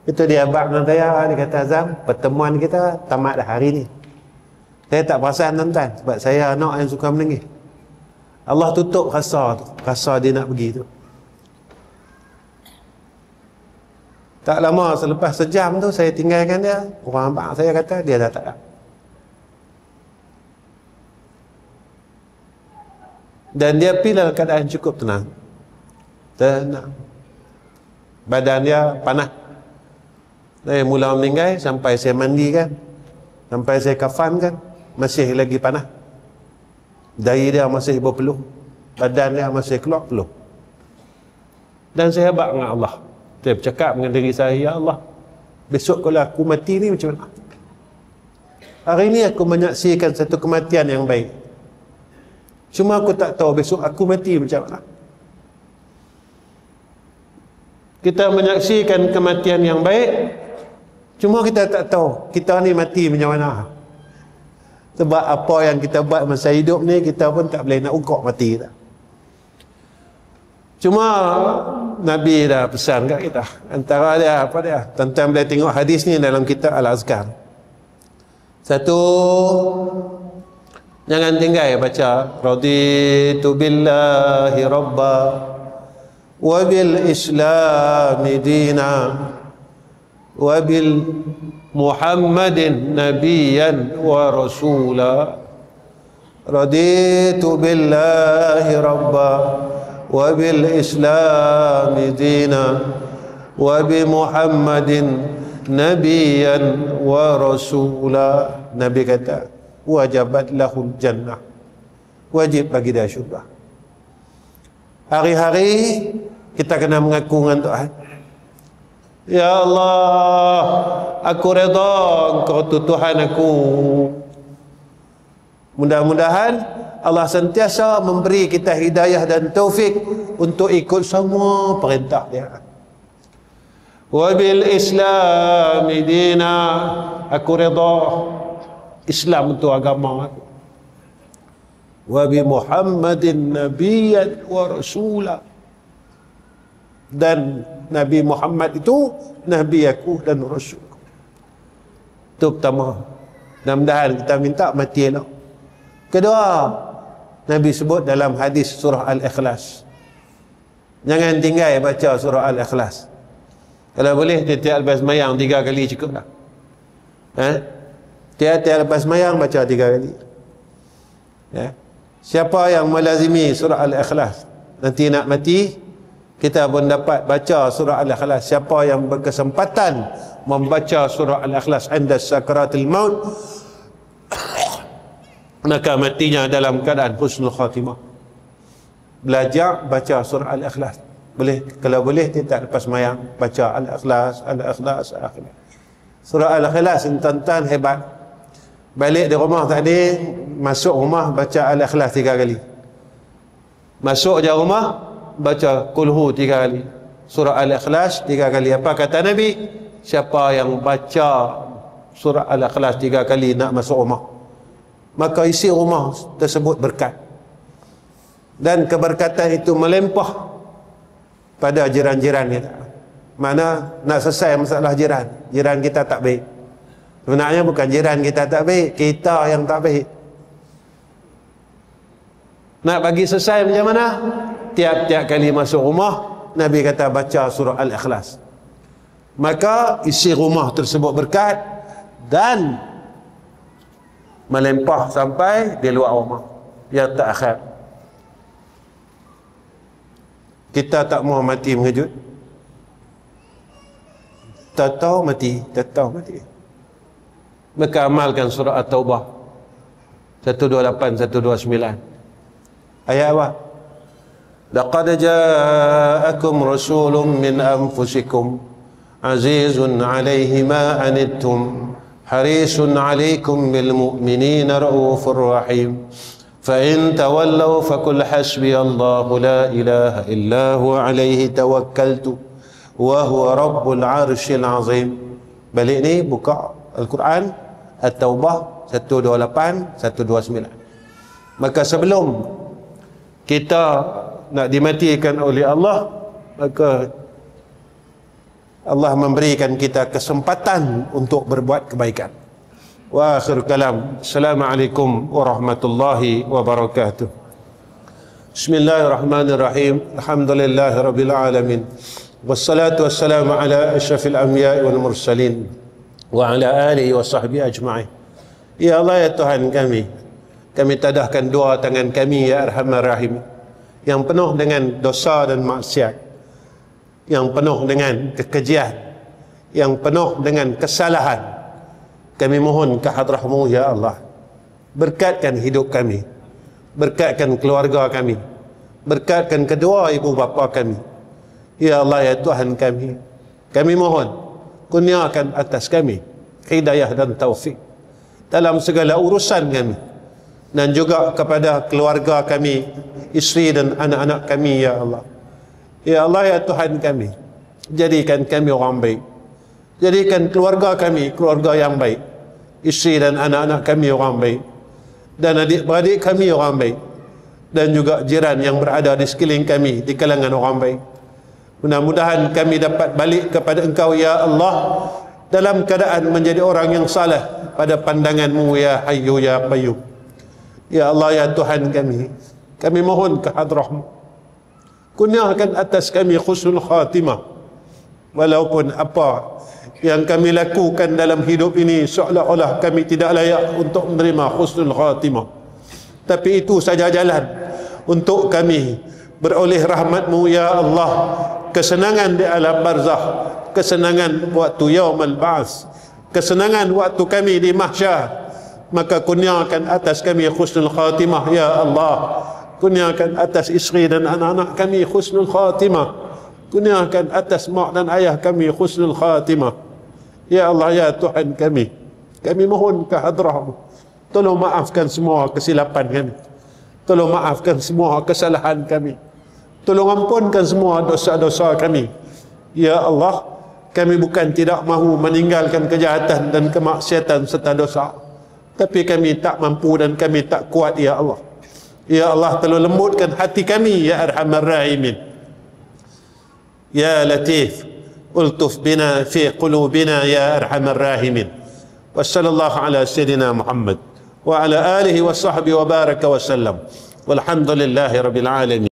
Itu dia abang dengan saya. Dia kata, Azam, pertemuan kita tamat dah hari ni. Saya tak perasan tuan-tuan, sebab saya anak yang suka menangis. Allah tutup rasa tu, rasa dia nak pergi tu. Tak lama selepas sejam tu saya tinggalkan dia. Orang abang saya kata dia dah tak ada. Dan dia pergi dalam keadaan cukup tenang. Tenang. Badan dia panas. Saya mula meninggal sampai saya mandikan, sampai saya kafankan, masih lagi panas. Dahi dia masih berpeluh, badan dia masih keluar peluh. Dan saya habaq dengan Allah. Saya bercakap dengan diri saya, Ya Allah, besok kalau aku mati ni macam mana? Hari ni aku menyaksikan satu kematian yang baik. Cuma aku tak tahu besok aku mati macam mana. Kita menyaksikan kematian yang baik, cuma kita tak tahu kita ni mati macam mana. Sebab apa yang kita buat masa hidup ni, kita pun tak boleh nak ukur mati kita. Cuma Nabi dah pesan kat kita. Antara dia apa dia? Tuan-tuan boleh tengok hadis ni dalam kitab Al-Azkar. Satu, jangan tinggal baca raditu billahi rabba wa bil islami dina wa bil muhammadin nabiyyan wa rasula. Raditu billahi rabba wa bil islami dina wa bi muhammadin nabiyyan wa rasula. Nabi kata, wajabat lahul jannah, wajib bagi dia syurga. Hari-hari kita kena mengaku dengan Tuhan, Ya Allah, aku redha Engkau tu Tuhan aku. Mudah-mudahan Allah sentiasa memberi kita hidayah dan taufik untuk ikut semua perintah dia. Wa bil islami dina, aku redha Islam itu agama aku. Wa bi Muhammadin nabiyyan wa rasula, dan Nabi Muhammad itu Nabi aku dan Rasul. Itu pertama. Mudah-mudahan kita minta mati elok. Kedua, Nabi sebut dalam hadis surah Al-Ikhlas, jangan tinggal baca surah Al-Ikhlas. Kalau boleh tiap lepas mayang 3 kali cukup dah. Tiap lepas mayang baca 3 kali. Siapa yang melazimi surah Al-Ikhlas, nanti nak mati, kita pun dapat baca surah Al-Ikhlas. Siapa yang berkesempatan membaca surah Al-Ikhlas inda sakaratul maut, maka matinya dalam keadaan husnul khatimah. Belajar baca surah Al-Ikhlas. Boleh, kalau boleh tidak lepas mayang baca Al-Ikhlas, Al-Ikhlas, Al-Ikhlas. Surah Al-Ikhlas tuan-tuan hebat. Balik di rumah tadi, masuk rumah baca Al-Ikhlas 3 kali. Masuk je rumah baca Qul-Hu 3 kali. Surah Al-Ikhlas 3 kali. Apa kata Nabi? Siapa yang baca surah Al-Ikhlas 3 kali nak masuk rumah, maka isi rumah tersebut berkat. Dan keberkatan itu melimpah pada jiran-jiran kita. Mana nak selesai masalah jiran. Jiran kita tak baik. Sebenarnya bukan jiran kita tak baik, kita yang tak baik. Nak bagi selesai macam mana? Tiap-tiap kali masuk rumah, Nabi kata baca surah Al-Ikhlas. Maka isi rumah tersebut berkat dan melimpah sampai di luar rumah yang tak akhir. Kita tak mau mati mengejut. Tak tahu mati, tak tahu mati. Maka amalkan surah At-Taubah 128, 129. Ayat apa? Laqad ja'akum rasulun min anfusikum azizun 'alaihi ma anittum harisun 'alaikum bil mu'minina raufur rahim. Fa in tawallaw faqul hasbiyallahu la ilaha illa huwa 'alaihi tawakkaltu wa huwa rabbul 'arsyil 'azim. Balik ni buka Al-Quran At-Taubah 128, 129. Maka sebelum kita nak dimatikan oleh Allah, maka Allah memberikan kita kesempatan untuk berbuat kebaikan. Wa akhir kalam. Assalamualaikum warahmatullahi wabarakatuh. Bismillahirrahmanirrahim. Alhamdulillahi rabbil alamin. Wassalatu wassalamu ala asyrafil anbiya'i wal mursalin wa ala alihi wa sahbihi ajma'in. Ya Allah, ya Tuhan kami tadahkan dua tangan kami, ya Arhamar Rahim, yang penuh dengan dosa dan maksiat, yang penuh dengan kekejian, yang penuh dengan kesalahan. Kami mohon ke hadrah-Mu, ya Allah, berkatkan hidup kami, berkatkan keluarga kami, berkatkan kedua ibu bapa kami. Ya Allah, ya Tuhan kami mohon kurniakan atas kami hidayah dan taufik dalam segala urusan kami, dan juga kepada keluarga kami, isteri dan anak-anak kami, ya Allah. Ya Allah, ya Tuhan kami, jadikan kami orang baik, jadikan keluarga kami keluarga yang baik, isteri dan anak-anak kami orang baik, dan adik-beradik kami orang baik, dan juga jiran yang berada di sekeliling kami di kalangan orang baik. Mudah-mudahan kami dapat balik kepada Engkau, ya Allah, dalam keadaan menjadi orang yang saleh pada pandangan-Mu, ya Hayyu ya Qayyum. Ya Allah, ya Tuhan kami mohon ke hadrah-Mu, kurniakan atas kami husnul khatimah. Walaupun apa yang kami lakukan dalam hidup ini seolah-olah kami tidak layak untuk menerima husnul khatimah, tapi itu saja jalan untuk kami beroleh rahmat-Mu, ya Allah, kesenangan di alam barzakh, kesenangan waktu yaumul ba'ats, kesenangan waktu kami di mahsyar. Maka kurniakan atas kami husnul khatimah, ya Allah. Kurniakan atas isteri dan anak-anak kami husnul khatimah. Kurniakan atas mak dan ayah kami husnul khatimah. Ya Allah, ya Tuhan kami mohon ke hadrah-Mu, tolong maafkan semua kesilapan kami, tolong maafkan semua kesalahan kami, tolong ampunkan semua dosa-dosa kami. Ya Allah, kami bukan tidak mahu meninggalkan kejahatan dan kemaksiatan serta dosa, tapi kami tak mampu dan kami tak kuat, ya Allah. Ya Allah, tolong lembutkan hati kami, ya Arhamar Rahimin. Ya Latif, ultuf bina fi qulubina, ya Arhamar Rahimin. Wa sallallahu ala sayyidina Muhammad wa ala alihi wa sahbihi wa baraka wa sallam. Walhamdulillahi rabbil alamin.